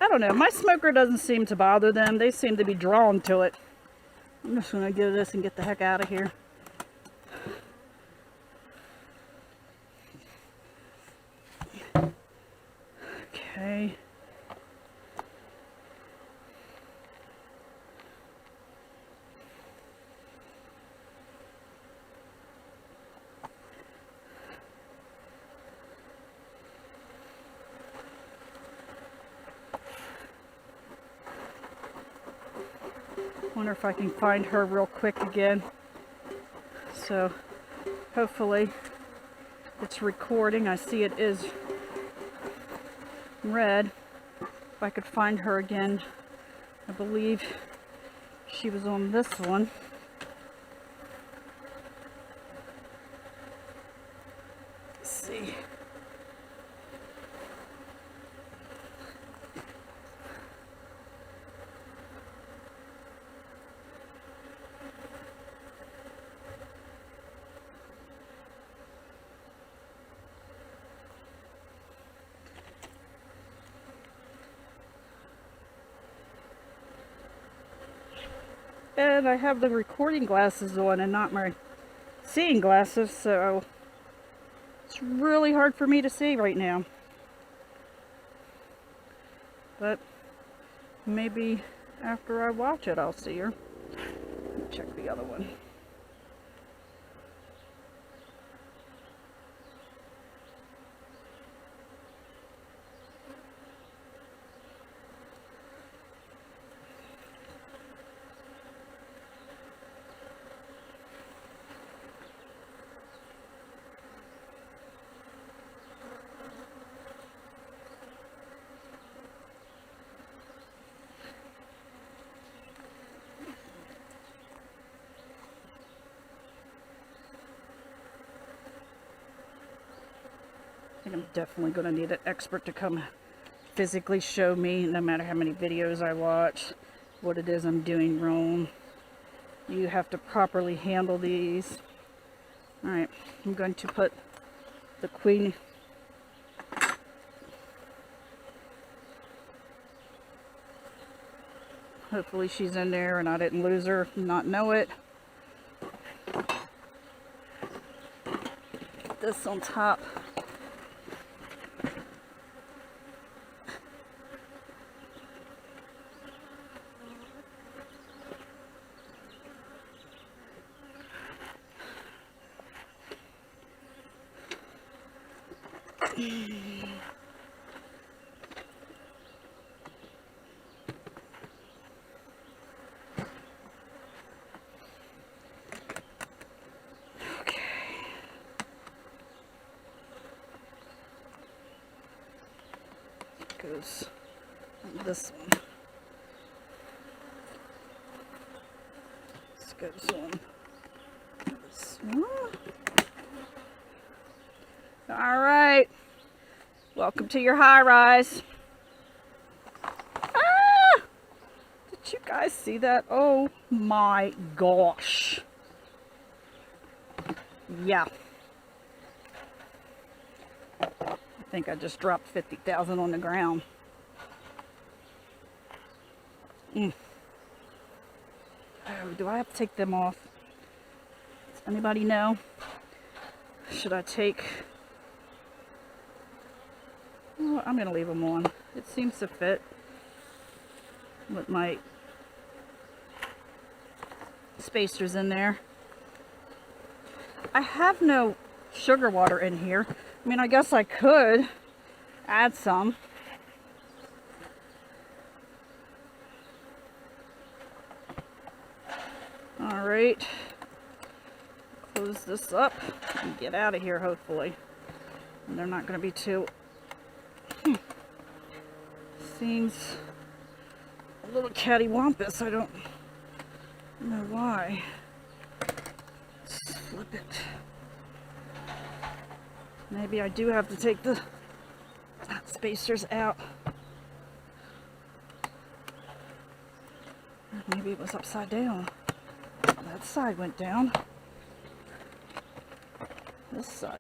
I don't know. My smoker doesn't seem to bother them. They seem to be drawn to it. I'm just going to do this and get the heck out of here. Okay. Wonder if I can find her real quick again. So hopefully it's recording. I see it is red. If I could find her again. I believe she was on this one. Let's see. And I have the recording glasses on and not my seeing glasses, so it's really hard for me to see right now. But maybe after I watch it, I'll see her. Check the other one. I think I'm definitely going to need an expert to come physically show me, no matter how many videos I watch, what it is I'm doing wrong. You have to properly handle these. Alright, I'm going to put the queen hopefully she's in there and I didn't lose her, not know it. Put this on top. Goes on this one. This goes on this one. All right. Welcome to your high rise. Ah! Did you guys see that? Oh my gosh. Yeah. I think I just dropped 50,000 on the ground. Oh, do I have to take them off? Does anybody know? Should I take... Oh, I'm going to leave them on. It seems to fit with my spacers in there. I have no sugar water in here. I mean, I guess I could add some. All right. Close this up and get out of here, hopefully. And they're not going to be too... Seems a little cattywampus. I don't know why. Let's flip it. Maybe I do have to take the spacers out. Maybe it was upside down. That side went down. This side.